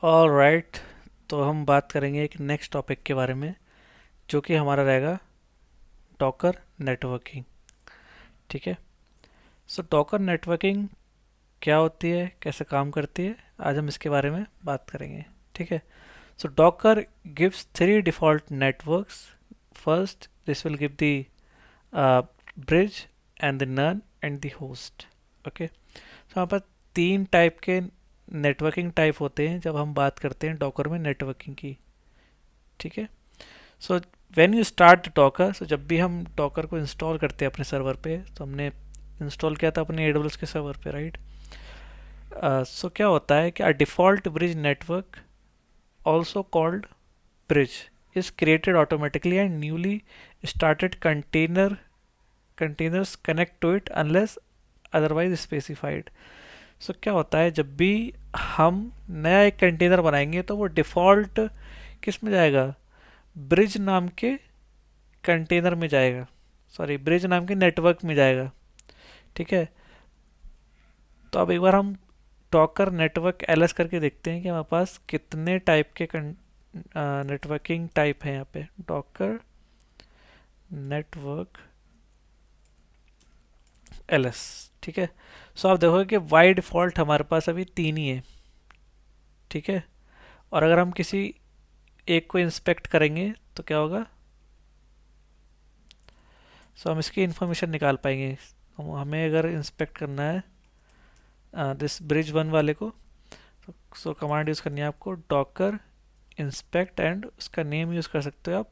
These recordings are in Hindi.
All right. तो हम बात करेंगे एक नेक्स्ट टॉपिक के बारे में, जो कि हमारा रहेगा डॉकर नेटवर्किंग। ठीक है। सो डॉकर नेटवर्किंग क्या होती है, कैसे काम करती है, आज हम इसके बारे में बात करेंगे। ठीक है। So Docker gives three default networks. First this will give the bridge and the none and the host. Okay. So हमारे पास तीन टाइप के नेटवर्किंग टाइप होते हैं जब हम बात करते हैं डॉकर में नेटवर्किंग की। ठीक है। So when you start Docker, so जब भी हम डॉकर को इंस्टॉल करते हैं अपने सर्वर पे, तो हमने इंस्टॉल किया था अपने एडब्ल्यूएस के सर्वर पे, राइट। सो क्या होता है कि a default bridge network, also called bridge, is created automatically and newly started containers connect to it unless otherwise specified. सो क्या होता है, जब भी हम नया एक कंटेनर बनाएंगे तो वो डिफ़ॉल्ट किस में जाएगा, ब्रिज नाम के कंटेनर में जाएगा, सॉरी ब्रिज नाम के नेटवर्क में जाएगा। ठीक है। तो अब एक बार हम डॉकर नेटवर्क एलएस करके देखते हैं कि हमारे पास कितने टाइप के नेटवर्किंग टाइप है यहाँ पे। Docker network LS. ठीक है। सो आप देखोगे कि बाई डिफ़ॉल्ट हमारे पास अभी तीन ही है। ठीक है। और अगर हम किसी एक को इंस्पेक्ट करेंगे तो क्या होगा, सो हम इसकी इंफॉर्मेशन निकाल पाएंगे। हमें अगर इंस्पेक्ट करना है दिस ब्रिज वन वाले को, सो कमांड यूज़ करनी है आपको, डॉकर इंस्पेक्ट, एंड उसका नेम यूज़ कर सकते हो आप।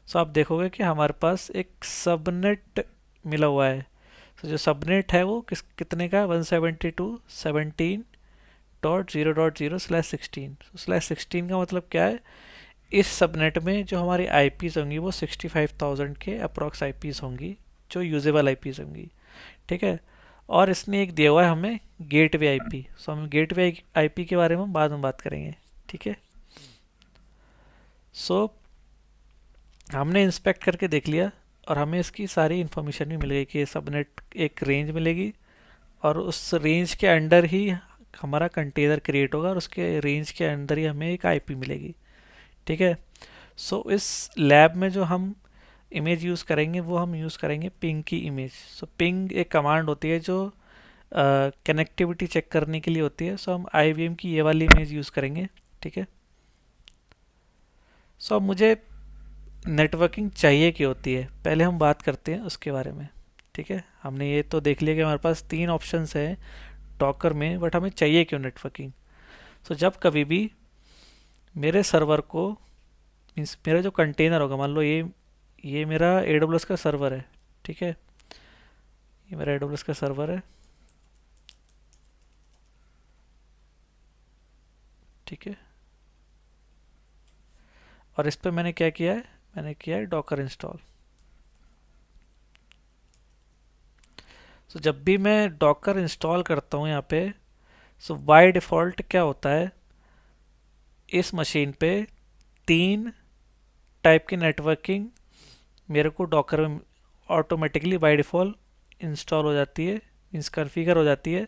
सो आप देखोगे कि हमारे पास एक सबनेट मिला हुआ है। तो जो सबनेट है वो कितने का है, 172.17.0.0/16। /16 का मतलब क्या है, इस सबनेट में जो हमारी आईपीज़ होंगी वो 65,000 के अप्रॉक्स आईपीज़ होंगी, जो यूजेबल आईपीज़ होंगी। ठीक है। और इसने एक दिया हुआ है हमें गेटवे आईपी। सो हम गेटवे आईपी के बारे में बाद में बात करेंगे। ठीक है। सो हमने इंस्पेक्ट करके देख लिया और हमें इसकी सारी इन्फॉर्मेशन भी मिल गई कि सबनेट एक रेंज मिलेगी और उस रेंज के अंडर ही हमारा कंटेनर क्रिएट होगा और उसके रेंज के अंदर ही हमें एक आईपी मिलेगी। ठीक है। सो इस लैब में जो हम इमेज यूज़ करेंगे वो हम यूज़ करेंगे पिंग की इमेज। सो पिंग एक कमांड होती है जो कनेक्टिविटी चेक करने के लिए होती है। सो हम आईवीएम की ये वाली इमेज यूज़ करेंगे। ठीक है। सो अब मुझे नेटवर्किंग चाहिए क्या होती है, पहले हम बात करते हैं उसके बारे में। ठीक है। हमने ये तो देख लिया कि हमारे पास तीन ऑप्शंस हैं डॉकर में, बट हमें चाहिए क्यों नेटवर्किंग। सो जब कभी भी मेरे सर्वर को, मीन्स मेरा जो कंटेनर होगा, मान लो ये मेरा एडब्ल्यूएस का सर्वर है। ठीक है। ये मेरा एडब्ल्यूएस का सर्वर है। ठीक है। और इस पर मैंने क्या किया है, मैंने किया है डॉकर इंस्टॉल। सो जब भी मैं डॉकर इंस्टॉल करता हूँ यहाँ पे, सो बाय डिफ़ॉल्ट क्या होता है, इस मशीन पे तीन टाइप की नेटवर्किंग मेरे को डॉकर में ऑटोमेटिकली बाय डिफ़ॉल्ट इंस्टॉल हो जाती है, मीन्स कन्फिगर हो जाती है।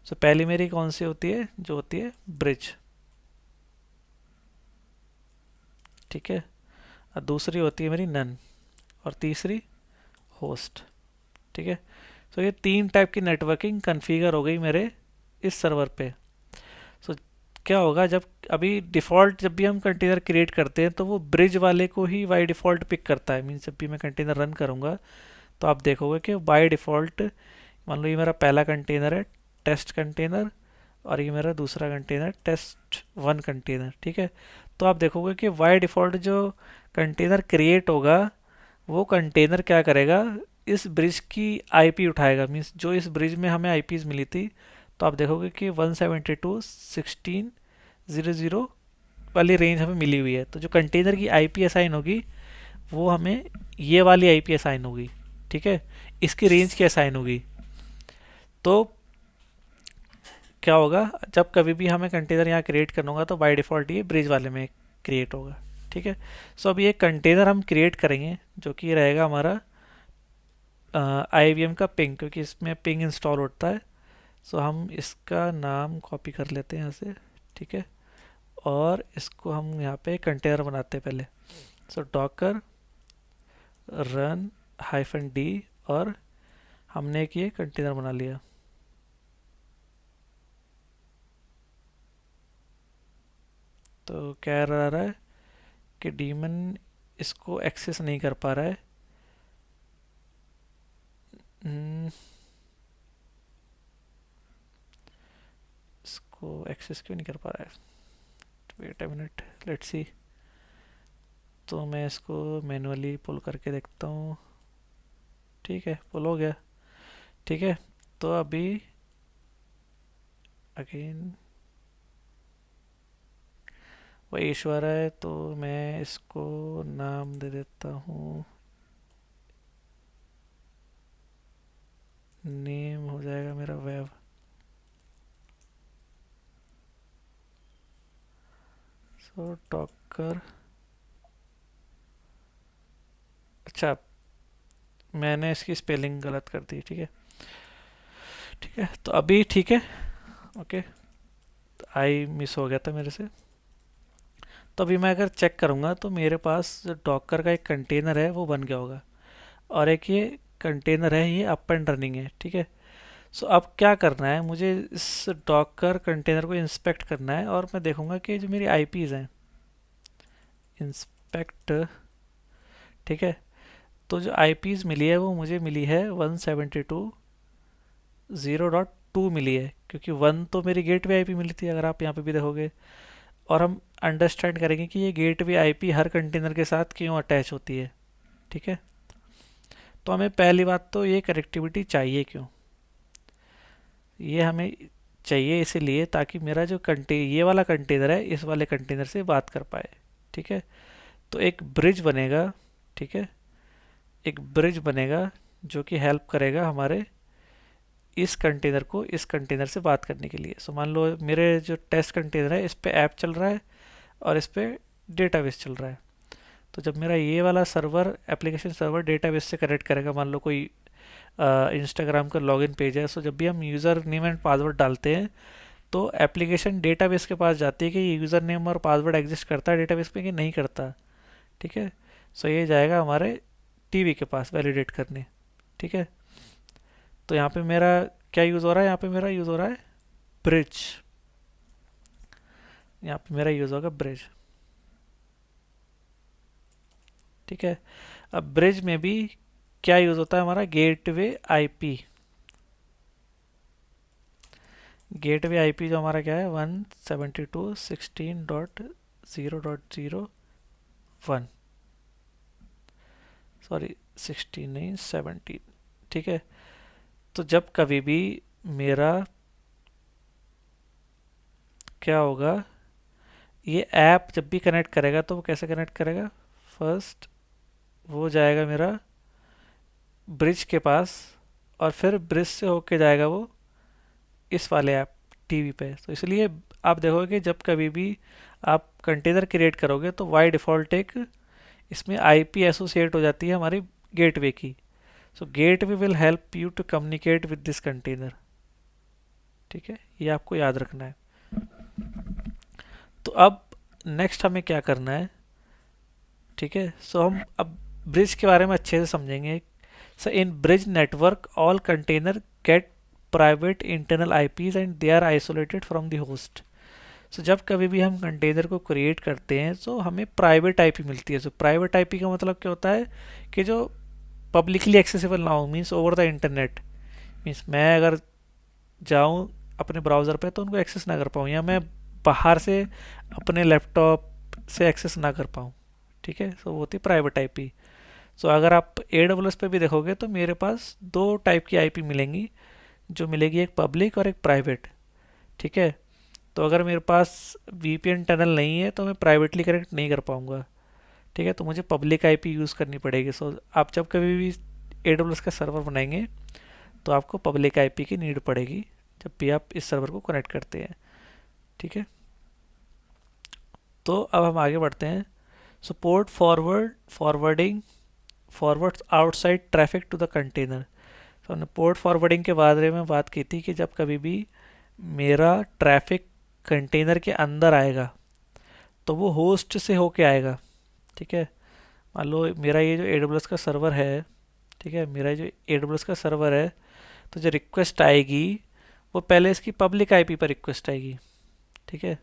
सो पहली मेरी कौन सी होती है, जो होती है ब्रिज। ठीक है। और दूसरी होती है मेरी नन, और तीसरी होस्ट। ठीक है। सो ये तीन टाइप की नेटवर्किंग कन्फिगर हो गई मेरे इस सर्वर पे। सो क्या होगा, जब अभी डिफ़ॉल्ट जब भी हम कंटेनर क्रिएट करते हैं तो वो ब्रिज वाले को ही बाय डिफ़ॉल्ट पिक करता है। मीन्स जब भी मैं कंटेनर रन करूँगा तो आप देखोगे कि बाय डिफ़ॉल्ट, मान लो ये मेरा पहला कंटेनर है टेस्ट कंटेनर, और ये मेरा दूसरा कंटेनर टेस्ट वन कंटेनर। ठीक है। तो आप देखोगे कि बाय डिफ़ॉल्ट जो कंटेनर क्रिएट होगा वो कंटेनर क्या करेगा, इस ब्रिज की आईपी उठाएगा। मीन्स जो इस ब्रिज में हमें आईपीज मिली थी, तो आप देखोगे कि 172.16.0.0 वाली रेंज हमें मिली हुई है। तो जो कंटेनर की आईपी असाइन होगी वो हमें ये वाली आईपी असाइन होगी। ठीक है। इसकी रेंज की असाइन होगी। तो क्या होगा, जब कभी भी हमें कंटेनर यहाँ क्रिएट करना होगा तो बाय डिफ़ॉल्ट ये ब्रिज वाले में क्रिएट होगा। ठीक है। सो अब ये कंटेनर हम क्रिएट करेंगे जो कि रहेगा हमारा आईवीएम का पिंग, क्योंकि इसमें पिंग इंस्टॉल होता है। सो हम इसका नाम कॉपी कर लेते हैं यहाँ से। ठीक है। और इसको हम यहाँ पे कंटेनर बनाते हैं पहले। सो डॉकर रन -d और हमने एक ये कंटेनर बना लिया। तो क्या रहा है कि डीमन इसको एक्सेस नहीं कर पा रहा है। इसको एक्सेस क्यों नहीं कर पा रहा है? Wait a minute, let's see. तो मैं इसको मैनुअली पुल करके देखता हूँ। ठीक है, पुल हो गया। ठीक है, तो अभी अगेन वही इशू आ रहा है, तो मैं इसको नाम दे देता हूँ, नेम हो जाएगा मेरा वेब। सो डॉकर, अच्छा मैंने इसकी स्पेलिंग गलत कर दी। ठीक है, ठीक है, तो अभी ठीक है। ओके, आई मिस हो गया था मेरे से। तो अभी मैं अगर चेक करूँगा तो मेरे पास जो डॉकर का एक कंटेनर है वो बन गया होगा, और एक ये कंटेनर है, ये अप एंड रनिंग है। ठीक है, सो अब क्या करना है, मुझे इस डॉकर कंटेनर को इंस्पेक्ट करना है, और मैं देखूंगा कि जो मेरी आईपीज़ हैं, इंस्पेक्ट। ठीक है, तो जो आईपीज़ मिली है वो मुझे मिली है 172.0.2 मिली है, क्योंकि 1 तो मेरी गेटवे आईपी मिली थी, अगर आप यहाँ पे भी देखोगे। और हम अंडरस्टैंड करेंगे कि ये गेटवे आईपी हर कंटेनर के साथ क्यों अटैच होती है। ठीक है, तो हमें पहली बात तो ये कनेक्टिविटी चाहिए क्यों। ये हमें चाहिए इसीलिए ताकि मेरा जो ये वाला कंटेनर है इस वाले कंटेनर से बात कर पाए। ठीक है, तो एक ब्रिज बनेगा। ठीक है, एक ब्रिज बनेगा जो कि हेल्प करेगा हमारे इस कंटेनर को इस कंटेनर से बात करने के लिए। सो मान लो मेरे जो टेस्ट कंटेनर है इस पे ऐप चल रहा है और इस पे डेटाबेस चल रहा है। तो जब मेरा ये वाला सर्वर, एप्लीकेशन सर्वर डेटाबेस से कनेक्ट करेगा, मान लो कोई इंस्टाग्राम का लॉगिन पेज है, सो जब भी हम यूज़र नेम एंड पासवर्ड डालते हैं तो एप्लीकेशन डेटाबेस के पास जाती है कि ये यूज़र नेम और पासवर्ड एग्जिस्ट करता है डेटाबेस में कि नहीं करता। ठीक है, सो ये जाएगा हमारे टीवी के पास वैलिडेट करने। ठीक है, तो यहाँ पे मेरा क्या यूज़ हो रहा है, यहाँ पे मेरा यूज़ हो रहा है ब्रिज। यहाँ पे मेरा यूज़ होगा ब्रिज। ठीक है, अब ब्रिज में भी क्या यूज़ होता है हमारा, गेटवे आईपी। गेटवे आईपी जो हमारा क्या है 172.16.0.01, सॉरी 16 नहीं 17। ठीक है, तो जब कभी भी मेरा क्या होगा, ये ऐप जब भी कनेक्ट करेगा तो वो कैसे कनेक्ट करेगा, फर्स्ट वो जाएगा मेरा ब्रिज के पास, और फिर ब्रिज से होके जाएगा वो इस वाले ऐप टीवी पे। तो इसलिए आप देखोगे कि जब कभी भी आप कंटेनर क्रिएट करोगे तो बाय डिफ़ॉल्ट एक इसमें आईपी एसोसिएट हो जाती है हमारी गेटवे की। So gateway will help you to communicate with this container. ठीक है, ये आपको याद रखना है। तो अब नेक्स्ट हमें क्या करना है। ठीक है, सो हम अब ब्रिज के बारे में अच्छे से समझेंगे। So in bridge network all container get private internal IPs and they are isolated from the host. So जब कभी भी हम कंटेनर को क्रिएट करते हैं तो हमें प्राइवेट आईपी मिलती है। सो प्राइवेट आईपी का मतलब क्या होता है कि जो पब्लिकली एक्सेसिबल ना हो, means over the internet. Means मैं अगर जाऊँ अपने ब्राउज़र पे तो उनको एक्सेस ना कर पाऊँ, या मैं बाहर से अपने लैपटॉप से एक्सेस ना कर पाऊँ। ठीक है, सो वो होती है प्राइवेट आईपी। सो अगर आप AWS पे भी देखोगे तो मेरे पास दो टाइप की आईपी मिलेंगी, जो मिलेगी एक पब्लिक और एक प्राइवेट। ठीक है, तो अगर मेरे पास VPN टनल नहीं है तो मैं प्राइवेटली कनेक्ट नहीं कर पाऊँगा। ठीक है, तो मुझे पब्लिक आईपी यूज़ करनी पड़ेगी। सो आप जब कभी भी AWS का सर्वर बनाएंगे तो आपको पब्लिक आईपी की नीड पड़ेगी जब भी आप इस सर्वर को कनेक्ट करते हैं। ठीक है, तो अब हम आगे बढ़ते हैं। Support forwarding forward outside traffic to the container. तो हमने पोर्ट फॉरवर्डिंग के बारे में बात की थी कि जब कभी भी मेरा ट्रैफिक कंटेनर के अंदर आएगा तो वो होस्ट से होके आएगा। ठीक है, मान लो मेरा ये जो AWS का सर्वर है, ठीक है, मेरा जो AWS का सर्वर है, तो जो रिक्वेस्ट आएगी वो पहले इसकी पब्लिक आईपी पर रिक्वेस्ट आएगी। ठीक है,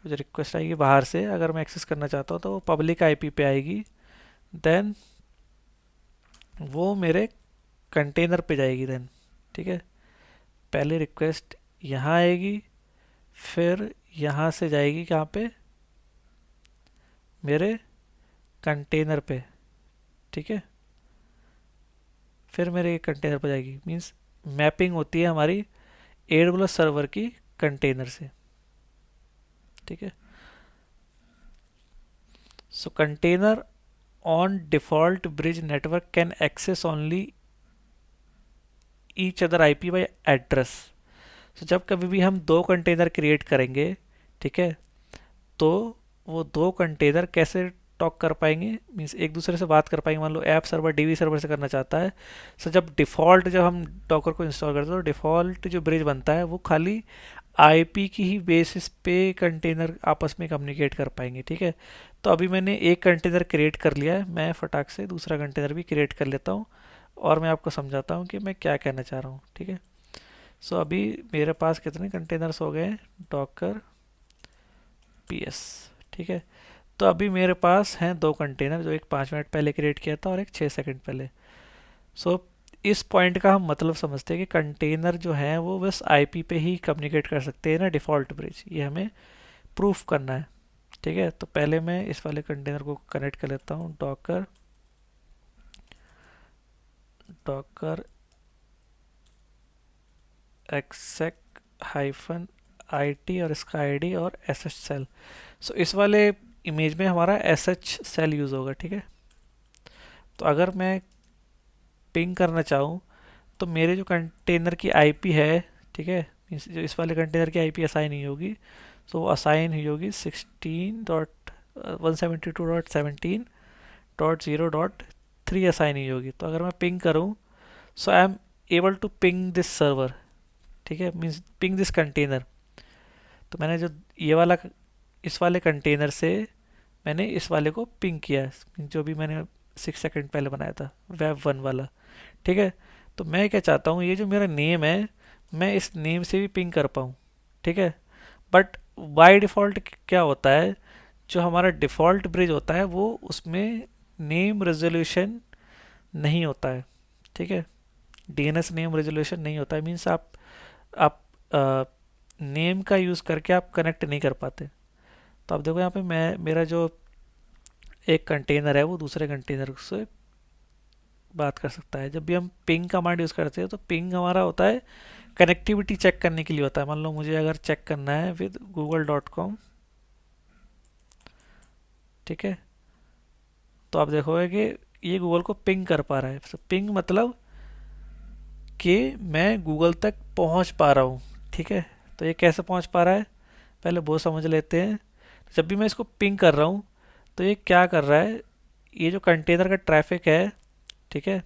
जो रिक्वेस्ट आएगी बाहर से, अगर मैं एक्सेस करना चाहता हूँ तो वो पब्लिक आईपी पे आएगी, देन वो मेरे कंटेनर पे जाएगी देन। ठीक है, पहले रिक्वेस्ट यहाँ आएगी, फिर यहाँ से जाएगी कहाँ पे, मेरे कंटेनर पे। ठीक है, फिर मेरे कंटेनर पे जाएगी, मीन्स मैपिंग होती है हमारी AWS सर्वर की कंटेनर से। ठीक है, so container on default bridge network can access only each other IP by address. तो जब कभी भी हम दो कंटेनर क्रिएट करेंगे, ठीक है, तो वो दो कंटेनर कैसे टॉक कर पाएंगे, मीन्स एक दूसरे से बात कर पाएंगे। मान लो ऐप सर्वर डीवी सर्वर से करना चाहता है, सो जब हम डॉकर को इंस्टॉल करते हैं तो डिफ़ॉल्ट जो ब्रिज बनता है वो खाली आईपी की ही बेसिस पे कंटेनर आपस में कम्युनिकेट कर पाएंगे। ठीक है, तो अभी मैंने एक कंटेनर क्रिएट कर लिया है, मैं फटाक से दूसरा कंटेनर भी क्रिएट कर लेता हूँ और मैं आपको समझाता हूँ कि मैं क्या कहना चाह रहा हूँ। ठीक है, सो अभी मेरे पास कितने कंटेनर्स हो गए, डॉकर PS। ठीक है, तो अभी मेरे पास हैं दो कंटेनर, जो एक 5 मिनट पहले क्रिएट किया था और एक 6 सेकंड पहले। सो इस पॉइंट का हम मतलब समझते हैं कि कंटेनर जो है वो बस आईपी पे ही कम्युनिकेट कर सकते हैं ना, डिफ़ॉल्ट ब्रिज, ये हमें प्रूफ करना है। ठीक है, तो पहले मैं इस वाले कंटेनर को कनेक्ट कर लेता हूँ, Docker Docker exec hyphen IT और इसका ID और SSL। सो इस वाले इमेज में हमारा SSL यूज़ होगा। ठीक है, तो अगर मैं पिंग करना चाहूँ तो मेरे जो कंटेनर की आईपी है, ठीक है, जो इस वाले कंटेनर की आईपी असाइन नहीं होगी, सो वो असाइन हुई होगी 16.172.17.0.3 असाइन हुई होगी। तो अगर मैं पिंग करूँ, so I am able to ping this server. ठीक है, मीन्स पिंग दिस कंटेनर। तो मैंने जो ये वाला इस वाले कंटेनर से मैंने इस वाले को पिंग किया है, जो भी मैंने 6 सेकंड पहले बनाया था, वेब 1 वाला। ठीक है, तो मैं क्या चाहता हूँ, ये जो मेरा नेम है मैं इस नेम से भी पिंग कर पाऊँ। ठीक है, बट बाय डिफ़ॉल्ट क्या होता है, जो हमारा डिफ़ॉल्ट ब्रिज होता है वो उसमें नेम रेजोल्यूशन नहीं होता है। ठीक है, DNS नेम रेजोल्यूशन नहीं होता है, मीन्स आप नेम का यूज़ करके आप कनेक्ट नहीं कर पाते। तो आप देखो यहाँ पे मैं मेरा जो एक कंटेनर है वो दूसरे कंटेनर से बात कर सकता है। जब भी हम पिंग कमांड यूज़ करते हैं तो पिंग हमारा होता है कनेक्टिविटी चेक करने के लिए होता है। मान लो मुझे अगर चेक करना है विद google.com, ठीक है, तो आप देखोगे कि ये गूगल को पिंग कर पा रहा है। तो पिंग मतलब कि मैं गूगल तक पहुंच पा रहा हूँ। ठीक है, तो ये कैसे पहुंच पा रहा है पहले वो समझ लेते हैं। जब भी मैं इसको पिंग कर रहा हूँ तो ये क्या कर रहा है, ये जो कंटेनर का ट्रैफिक है, ठीक है,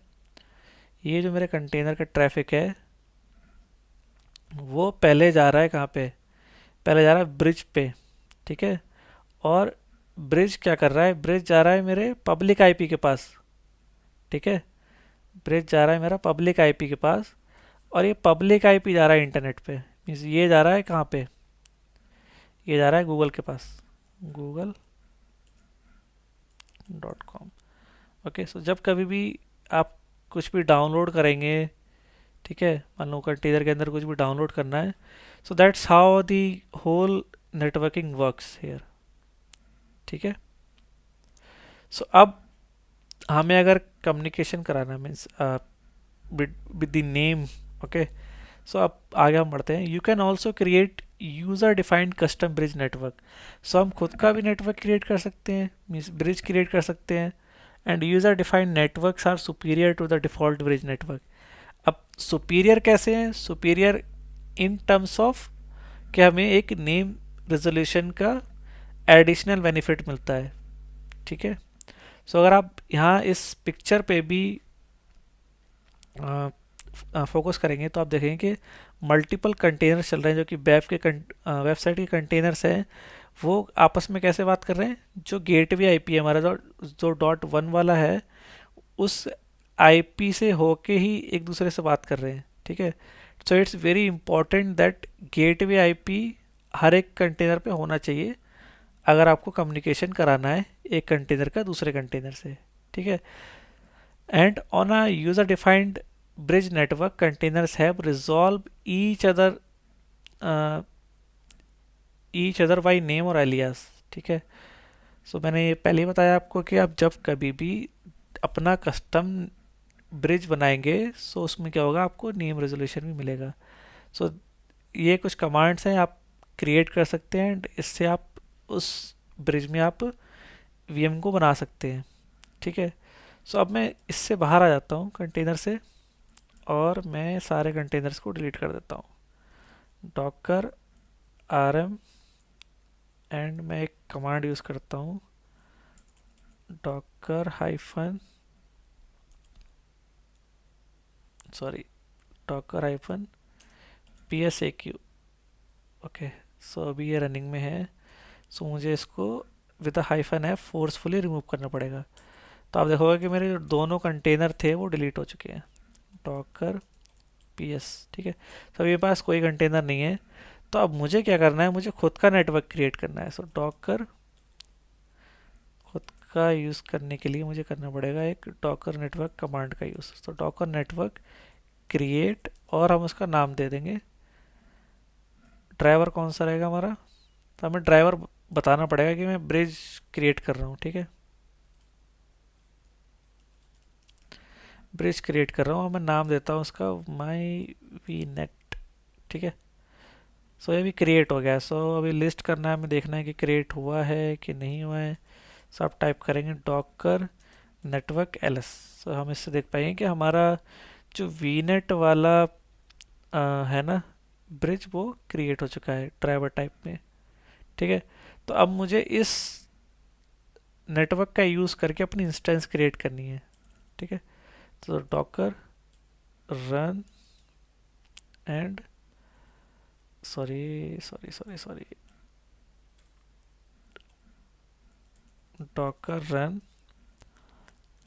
ये जो मेरे कंटेनर का ट्रैफिक है वो पहले जा रहा है कहाँ पे, पहले जा रहा है ब्रिज पे। ठीक है, और ब्रिज क्या कर रहा है, ब्रिज जा रहा है मेरे पब्लिक आईपी के पास। ठीक है, ब्रिज जा रहा है मेरा पब्लिक आईपी के पास, और ये पब्लिक आईपी जा रहा है इंटरनेट पे, मीन्स ये जा रहा है कहाँ पे, ये जा रहा है गूगल के पास, google.com। ओके, सो जब कभी भी आप कुछ भी डाउनलोड करेंगे, ठीक है, मान लो कंटेनर के अंदर कुछ भी डाउनलोड करना है, so that's how the whole networking works here. ठीक है, सो अब हमें अगर कम्युनिकेशन कराना means with the name, okay, so अब आगे हम बढ़ते हैं। You can also create user defined custom bridge network. So हम खुद का भी नेटवर्क क्रिएट कर सकते हैं, मीन्स ब्रिज क्रिएट कर सकते हैं। And user defined networks are superior to the default bridge network. अब सुपीरियर कैसे हैं, सुपीरियर इन टर्म्स ऑफ कि हमें एक नेम रेजोल्यूशन का एडिशनल बेनिफिट मिलता है। ठीक है, सो अगर आप यहाँ इस पिक्चर पे भी फोकस करेंगे तो आप देखेंगे कि मल्टीपल कंटेनर चल रहे हैं, जो कि वेबसाइट के कंटेनर्स हैं, वो आपस में कैसे बात कर रहे हैं, जो गेटवे आईपी है हमारा, जो .1 वाला है, उस आईपी से होके ही एक दूसरे से बात कर रहे हैं, ठीक है। So it's very important that gateway IP हर एक कंटेनर पे होना चाहिए अगर आपको कम्युनिकेशन कराना है एक कंटेनर का दूसरे कंटेनर से, ठीक है। And on a user defined bridge network, containers have resolve each other by name और एलियास, ठीक है। सो मैंने ये पहले ही बताया आपको कि आप जब कभी भी अपना कस्टम ब्रिज बनाएंगे, सो उसमें क्या होगा, आपको नेम रेजोल्यूशन भी मिलेगा। सो ये कुछ कमांड्स हैं आप क्रिएट कर सकते हैं एंड इससे आप उस ब्रिज में आप वीएम को बना सकते हैं, ठीक है। सो अब मैं इससे बाहर आ जाता हूँ कंटेनर से, और मैं सारे कंटेनर्स को डिलीट कर देता हूँ। डॉकर rm, एंड मैं एक कमांड यूज़ करता हूँ, docker hyphen sorry docker hyphen psaq। Okay, so अभी ये रनिंग में है। सो मुझे इसको with hyphen F forcefully remove करना पड़ेगा। तो आप देखोगे कि मेरे जो दोनों कंटेनर थे वो डिलीट हो चुके हैं। डॉकर ps, ठीक है। तो मेरे पास कोई कंटेनर नहीं है। तो अब मुझे क्या करना है, मुझे खुद का नेटवर्क क्रिएट करना है। सो डॉकर खुद का यूज़ करने के लिए मुझे करना पड़ेगा एक डॉकर नेटवर्क कमांड का यूज़। तो डॉकर नेटवर्क क्रिएट, और हम उसका नाम दे देंगे ड्राइवर। कौन सा रहेगा हमारा, तो हमें ड्राइवर बताना पड़ेगा कि मैं ब्रिज क्रिएट कर रहा हूँ, ठीक है। ब्रिज क्रिएट कर रहा हूँ, मैं नाम देता हूँ उसका माई वी नेट, ठीक है। सो ये भी क्रिएट हो गया। सो अभी लिस्ट करना है, हमें देखना है कि क्रिएट हुआ है कि नहीं हुआ है। सो आप टाइप करेंगे डॉकर नेटवर्क ls। सो हम इससे देख पाएंगे कि हमारा जो वी नेट वाला है ना ब्रिज, वो क्रिएट हो चुका है ड्राइवर टाइप में, ठीक है। तो अब मुझे इस नेटवर्क का यूज़ करके अपनी इंस्टेंस क्रिएट करनी है, ठीक है। तो docker run and sorry docker run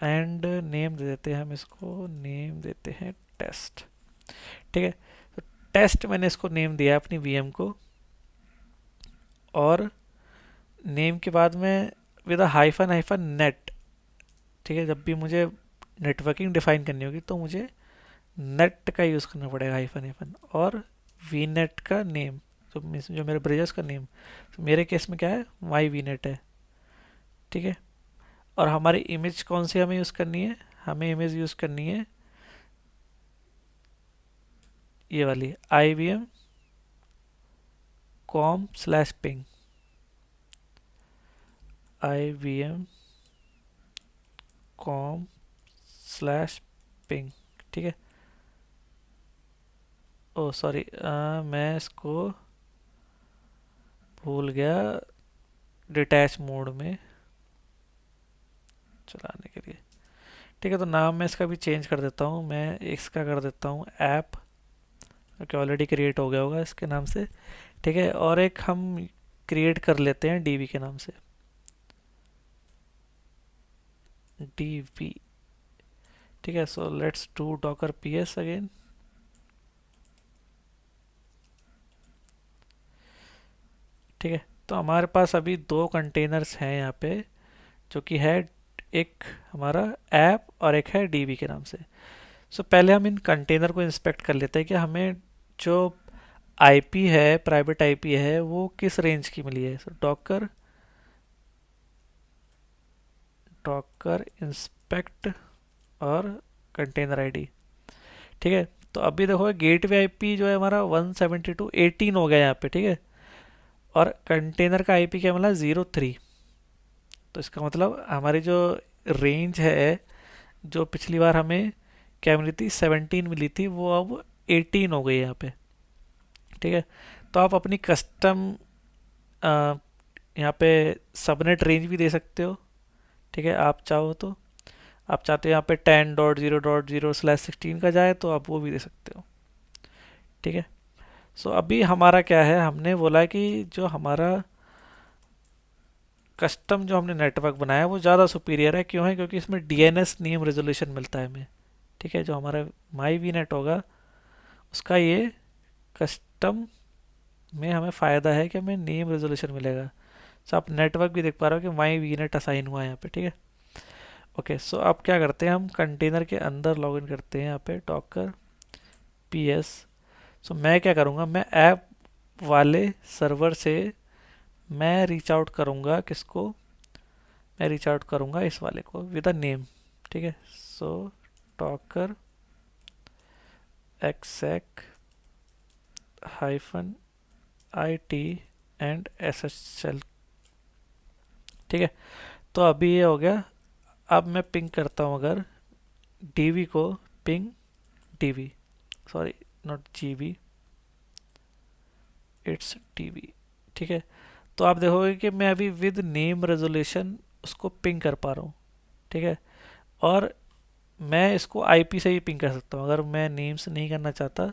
and name दे देते हैं हम इसको, नेम देते हैं टेस्ट, ठीक है। तो टेस्ट मैंने इसको नेम दिया अपनी वीएम को, और नेम के बाद में विद हाइफन हाइफन नेट, ठीक है। जब भी मुझे नेटवर्किंग डिफाइन करनी होगी तो मुझे नेट का यूज़ करना पड़ेगा, हाइफन हाइफन, और वी नेट का नेम, जो मेरे ब्रिजेस का नेम। तो मेरे केस में क्या है, माई वी नेट है, ठीक है। और हमारी इमेज कौन सी हमें यूज़ करनी है, हमें इमेज यूज़ करनी है ये वाली IBM com/ping, IBM com/ping, ठीक है। ओ सॉरी, मैं इसको भूल गया डिटैच मोड में चलाने के लिए, ठीक है। तो नाम मैं इसका भी चेंज कर देता हूँ, मैं इसका कर देता हूँ ऐप, क्योंकि ऑलरेडी क्रिएट हो गया होगा इसके नाम से, ठीक है। और एक हम क्रिएट कर लेते हैं डीवी के नाम से, डीवी, ठीक है। So let's do Docker PS again, ठीक है। तो हमारे पास अभी दो कंटेनर्स हैं यहाँ पे, जो कि है एक हमारा ऐप और एक है डीवी के नाम से। सो पहले हम इन कंटेनर को इंस्पेक्ट कर लेते हैं कि हमें जो आईपी है, प्राइवेट आईपी है, वो किस रेंज की मिली है। सो डॉकर इंस्पेक्ट और कंटेनर आईडी, ठीक है। तो अभी देखो गेटवे आईपी जो है हमारा 172.18 हो गया यहाँ पे, ठीक है। और कंटेनर का आईपी क्या मिला, 03। तो इसका मतलब हमारी जो रेंज है, जो पिछली बार हमें क्या मिली थी, 17 मिली थी, वो अब 18 हो गई है यहाँ पे, ठीक है। तो आप अपनी कस्टम यहाँ पे सबनेट रेंज भी दे सकते हो, ठीक है। आप चाहो तो, आप चाहते हो यहाँ पे 10.0.0/16 का जाए तो आप वो भी दे सकते हो, ठीक है। सो अभी हमारा क्या है, हमने बोला कि जो हमारा कस्टम जो हमने नेटवर्क बनाया वो ज़्यादा सुपीरियर है। क्यों है? क्योंकि इसमें डीएनएस नेम रेजोल्यूशन मिलता है हमें। ठीक है, जो हमारा माई वी नेट होगा उसका ये कस्टम में हमें फ़ायदा है कि हमें नेम रेजोल्यूशन मिलेगा। सो आप नेटवर्क भी देख पा रहे हो कि माई वी नेट असाइन हुआ है यहाँ पे। ठीक है, ओके। सो अब क्या करते हैं, हम कंटेनर के अंदर लॉगिन करते हैं यहाँ पे डॉकर पी एस। सो मैं क्या करूँगा, मैं ऐप वाले सर्वर से मैं रीच आउट करूँगा किसको, मैं रीच आउट करूँगा इस वाले को विद अ नेम। ठीक है, so docker exec hyphen I T and S H L. ठीक है, तो अभी ये हो गया। अब मैं पिंग करता हूँ अगर डीवी को, पिंग डीवी, सॉरी नॉट जीवी, इट्स डीवी। ठीक है, तो आप देखोगे कि मैं अभी विद नेम रेजोल्यूशन उसको पिंग कर पा रहा हूँ। ठीक है, और मैं इसको आईपी से भी पिंग कर सकता हूँ। अगर मैं नेम से नहीं करना चाहता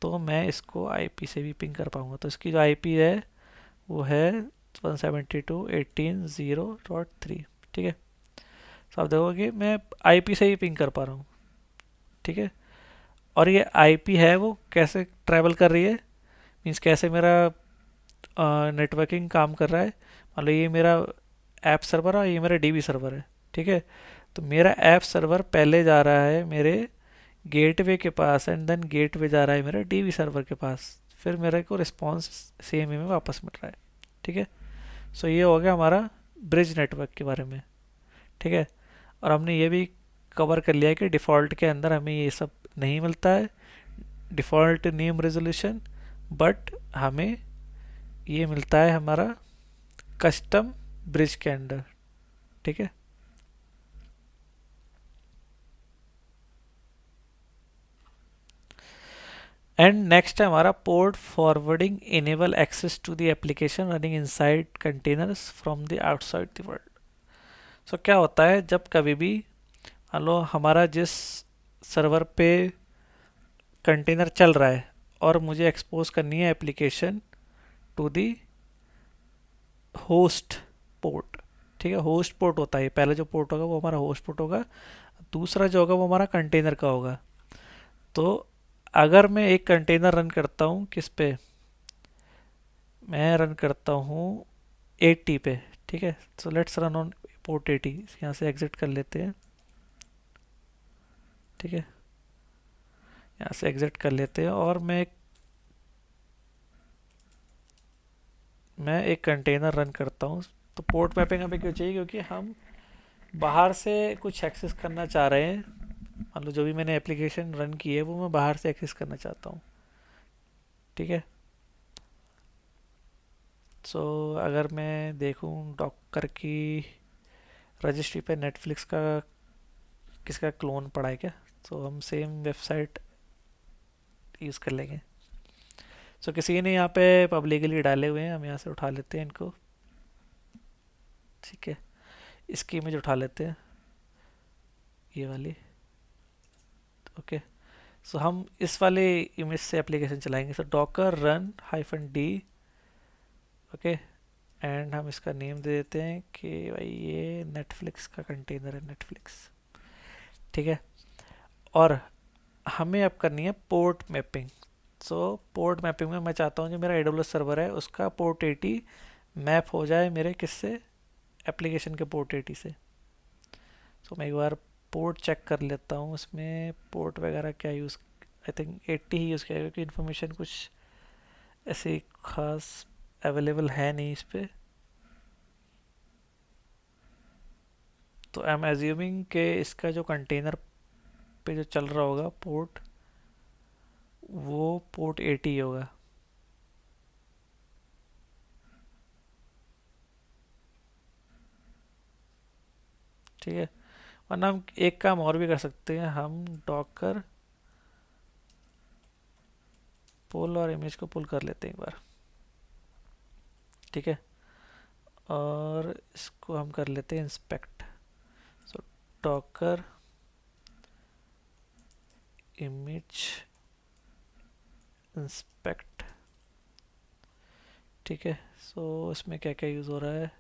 तो मैं इसको आईपी से भी पिंग कर पाऊंगा। तो इसकी जो आईपी है वो है 172.18.0.3। ठीक है, तो आप देखोगे मैं आईपी से ही पिंग कर पा रहा हूँ। ठीक है, और ये आईपी है वो कैसे ट्रैवल कर रही है, मीन्स कैसे मेरा नेटवर्किंग काम कर रहा है। मान लो ये मेरा ऐप सर्वर है और ये मेरा डीबी सर्वर है। ठीक है, तो मेरा ऐप सर्वर पहले जा रहा है मेरे गेटवे के पास एंड देन गेटवे जा रहा है मेरे डीवी सर्वर के पास, फिर मेरे को रिस्पॉन्स सेम ही में वापस मिल रहा है। ठीक है, सो ये हो गया हमारा ब्रिज नेटवर्क के बारे में। ठीक है, और हमने ये भी कवर कर लिया है कि डिफ़ॉल्ट के अंदर हमें ये सब नहीं मिलता है, डिफ़ॉल्ट नेम रेजोल्यूशन, बट हमें ये मिलता है हमारा कस्टम ब्रिज के अंदर। ठीक है, एंड नेक्स्ट है हमारा port forwarding enable access to the application running inside containers from the outside the world. So क्या होता है, जब कभी भी मान लो हमारा जिस सर्वर पे कंटेनर चल रहा है और मुझे एक्सपोज करनी है application to the host port. ठीक है, होस्ट पोर्ट होता है, पहले जो पोर्ट होगा वो हमारा होस्ट पोर्ट होगा, दूसरा जो होगा वो हमारा कंटेनर का होगा। तो अगर मैं एक कंटेनर रन करता हूँ किस पे, मैं रन करता हूँ 80 पे। ठीक है, so let's run on port 80। यहाँ से एग्जिट कर लेते हैं। ठीक है, यहाँ से एग्जिट कर लेते हैं और मैं एक कंटेनर रन करता हूँ। तो पोर्ट मैपिंग हमें क्यों चाहिए, क्योंकि हम बाहर से कुछ एक्सेस करना चाह रहे हैं। मान लो जो भी मैंने एप्लीकेशन रन की है वो मैं बाहर से एक्सेस करना चाहता हूँ। ठीक है, सो अगर मैं देखूँ डॉकर की रजिस्ट्री पे नेटफ्लिक्स का किसका क्लोन पड़ा है क्या, तो हम सेम वेबसाइट यूज़ कर लेंगे। सो किसी ने यहाँ पे पब्लिकली डाले हुए हैं, हम यहाँ से उठा लेते हैं इनको। ठीक है, इसकी इमेज उठा लेते हैं, ये वाली। ओके, सो हम इस वाले इमेज से एप्लीकेशन चलाएंगे। So docker run hyphen D. Okay, and हम इसका नेम दे देते हैं कि भाई ये नेटफ्लिक्स का कंटेनर है, नेटफ्लिक्स। ठीक है, और हमें अब करनी है पोर्ट मैपिंग। सो पोर्ट मैपिंग में मैं चाहता हूँ जो मेरा AWS सर्वर है उसका पोर्ट 80 मैप हो जाए मेरे किससे, एप्लीकेशन के पोर्ट 80 से। सो मैं एक बार पोर्ट चेक कर लेता हूँ, उसमें पोर्ट वगैरह क्या use, I think 80 he use किया क्योंकि इन्फॉर्मेशन कुछ ऐसी खास अवेलेबल है नहीं इस पर। तो आई एम एज्यूमिंग कि इसका जो कंटेनर पे जो चल रहा होगा पोर्ट, वो पोर्ट 80 होगा। ठीक है, वरना हम एक काम और भी कर सकते हैं, हम डॉकर पुल और इमेज को पुल कर लेते हैं एक बार। ठीक है, और इसको हम कर लेते हैं इंस्पेक्ट। सो डॉकर इमेज इंस्पेक्ट। ठीक है, सो इसमें क्या क्या यूज़ हो रहा है,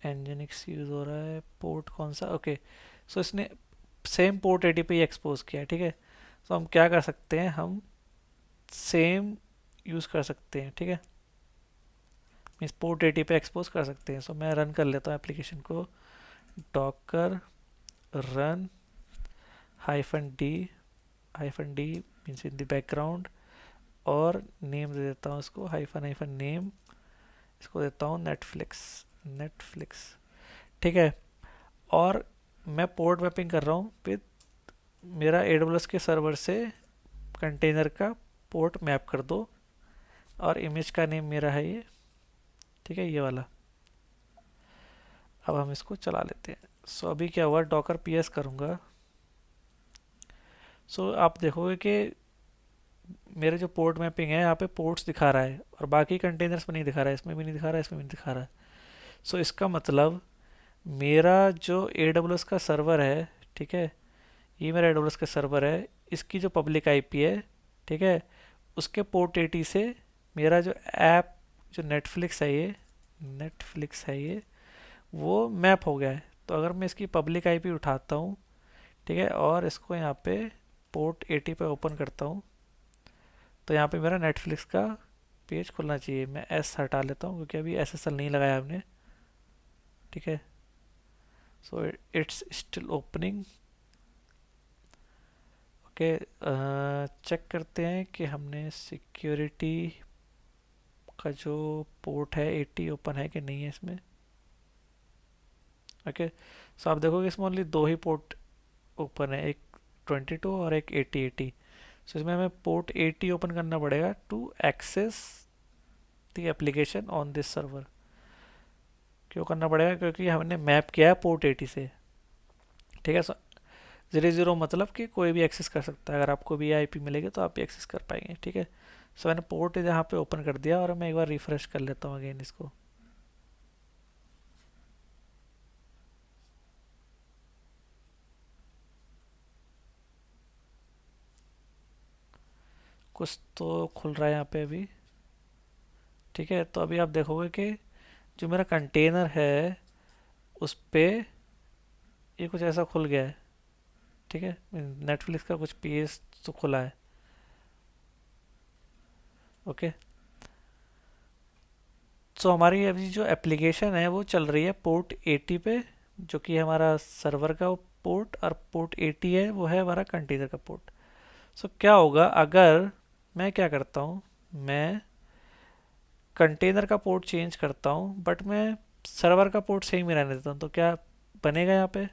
एनजिनिक्स यूज़ हो रहा है, पोर्ट कौन सा, ओके। सो इसने सेम पोर्ट 80 पे ही एक्सपोज किया है, ठीक है। तो हम क्या कर सकते हैं, हम सेम यूज़ कर सकते हैं, ठीक है, मीन्स पोर्ट 80 पे एक्सपोज कर सकते हैं। सो मैं रन कर लेता हूँ एप्लीकेशन को, Docker run -d, -d means in the background, और नेम दे देता हूँ इसको -नेम, इसको देता हूँ नेटफ्लिक्स, नेटफ्लिक्स, ठीक है। और मैं पोर्ट मैपिंग कर रहा हूँ विद मेरा AWS के सर्वर से कंटेनर का पोर्ट मैप कर दो, और इमेज का नेम मेरा है ये, ठीक है, ये वाला। अब हम इसको चला लेते हैं। सो अभी क्या हुआ, डॉकर PS करूँगा। सो आप देखोगे कि मेरे जो पोर्ट मैपिंग है यहाँ पे पोर्ट्स दिखा रहा है, और बाकी कंटेनर्स में नहीं दिखा रहा है, इसमें भी नहीं दिखा रहा है, इसमें भी नहीं दिखा रहा है। सो इसका मतलब मेरा जो AWS का सर्वर है, ठीक है, ये मेरा AWS का सर्वर है, इसकी जो पब्लिक IP है, ठीक है, उसके पोर्ट 80 से मेरा जो ऐप, जो नेटफ्लिक्स है ये, वो मैप हो गया है। तो अगर मैं इसकी पब्लिक IP उठाता हूँ, ठीक है, और इसको यहाँ पे पोर्ट 80 पे ओपन करता हूँ, तो यहाँ पे मेरा नेटफ्लिक्स का पेज खुलना चाहिए। मैं S हटा लेता हूँ क्योंकि अभी SSL नहीं लगाया हमने, ठीक है। So it's still opening, okay. Check करते हैं कि हमने सिक्योरिटी का जो पोर्ट है 80 ओपन है कि नहीं है इसमें, ओके। सो आप देखोगे इसमें ओनली दो ही पोर्ट ओपन है, एक 22 और एक 8080। सो इसमें हमें पोर्ट 80 ओपन करना पड़ेगा to access the application on this server. क्यों करना पड़ेगा, क्योंकि हमने मैप किया है पोर्ट 80 से, ठीक है। 00 मतलब कि कोई भी एक्सेस कर सकता है, अगर आपको भी IP मिलेगी तो आप भी एक्सेस कर पाएंगे, ठीक है। सो मैंने पोर्ट यहाँ पे ओपन कर दिया, और मैं एक बार रिफ्रेश कर लेता हूँ अगेन इसको। कुछ तो खुल रहा है यहाँ पे अभी, ठीक है। तो अभी आप देखोगे कि जो मेरा कंटेनर है उस पे ये कुछ ऐसा खुल गया है, ठीक है, नेटफ्लिक्स का कुछ पेज तो खुला है, ओके। सो हमारी अभी जो एप्लीकेशन है वो चल रही है पोर्ट 80 पे, जो कि हमारा सर्वर का पोर्ट, और पोर्ट 80 है वो है हमारा कंटेनर का पोर्ट। सो क्या होगा अगर मैं क्या करता हूँ, मैं कंटेनर का पोर्ट चेंज करता हूँ बट मैं सर्वर का पोर्ट सेम ही रहने देता हूँ, तो क्या बनेगा यहाँ पे?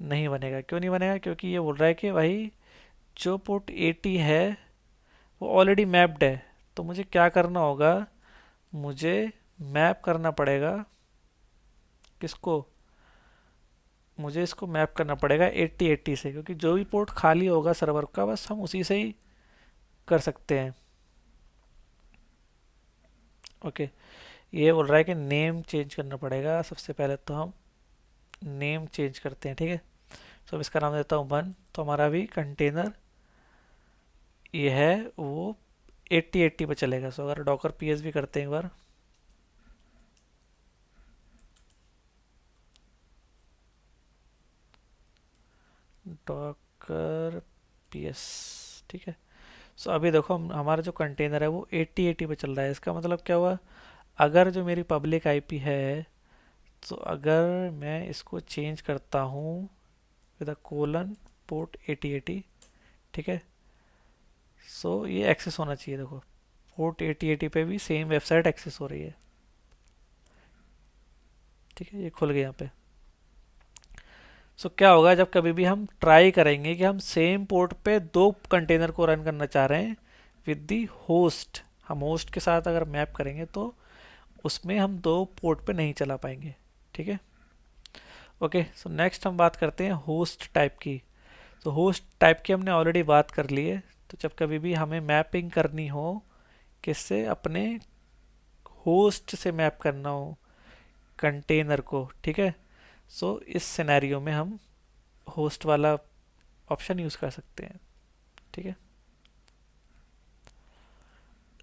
नहीं बनेगा। क्यों नहीं बनेगा? क्योंकि ये बोल रहा है कि भाई जो पोर्ट 80 है वो ऑलरेडी मैप्ड है। तो मुझे क्या करना होगा, मुझे मैप करना पड़ेगा किसको, मुझे इसको मैप करना पड़ेगा 8080 से, क्योंकि जो भी पोर्ट खाली होगा सर्वर का बस हम उसी से ही कर सकते हैं, ओके। ये बोल रहा है कि नेम चेंज करना पड़ेगा। सबसे पहले तो हम नेम चेंज करते हैं, ठीक है। तो अब इसका नाम देता हूँ 1। तो हमारा भी कंटेनर ये है वो 8080 पे चलेगा। सो अगर डॉकर PS भी करते हैं एक बार, डॉकर PS, ठीक है। सो अभी देखो हमारा जो कंटेनर है वो 8080 पे चल रहा है। इसका मतलब क्या हुआ, अगर जो मेरी पब्लिक IP है, तो अगर मैं इसको चेंज करता हूँ विद कोलन पोर्ट 8080, ठीक है, सो ये एक्सेस होना चाहिए। देखो पोर्ट 8080 पे भी सेम वेबसाइट एक्सेस हो रही है, ठीक है, ये खुल गया यहाँ पे। सो क्या होगा जब कभी भी हम ट्राई करेंगे कि हम सेम पोर्ट पे दो कंटेनर को रन करना चाह रहे हैं विद दी होस्ट, हम होस्ट के साथ अगर मैप करेंगे तो उसमें हम दो पोर्ट पे नहीं चला पाएंगे, ठीक है। ओके, सो नेक्स्ट हम बात करते हैं होस्ट टाइप की। तो होस्ट टाइप की हमने ऑलरेडी बात कर ली है। तो जब कभी भी हमें मैपिंग करनी हो, किससे, अपने होस्ट से मैप करना हो कंटेनर को, ठीक है, सो इस सिनेरियो में हम होस्ट वाला ऑप्शन यूज़ कर सकते हैं, ठीक है।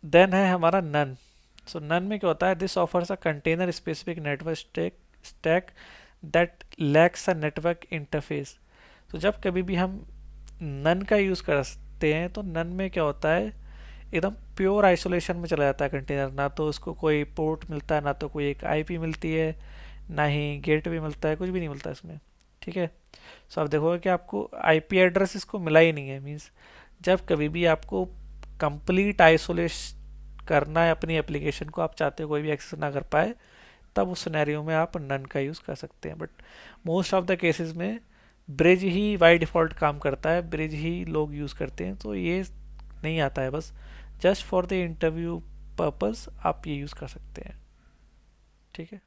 देन है हमारा नन। सो नन में क्या होता है, this offers a container specific network stack stack that lakhs a network interface. तो जब कभी भी हम नन का यूज़ करते हैं तो नन में क्या होता है, एकदम प्योर आइसोलेशन में चला जाता है कंटेनर। ना तो उसको कोई पोर्ट मिलता है, ना तो कोई एक आईपी मिलती है, ना ही गेटवे मिलता है, कुछ भी नहीं मिलता इसमें। ठीक है। सो आप देखोगे कि आपको आईपी एड्रेस इसको मिला ही नहीं है। मीन्स जब कभी भी आपको कंप्लीट आइसोलेट करना है अपनी एप्लीकेशन को, आप चाहते हो कोई भी एक्सेस ना कर पाए, तब उस सिनेरियो में आप नन का यूज़ कर सकते हैं। But most of the cases में ब्रिज ही बाय डिफ़ॉल्ट काम करता है, ब्रिज ही लोग यूज़ करते हैं। तो ये नहीं आता है, बस just for the interview purpose आप ये यूज़ कर सकते हैं। ठीक है।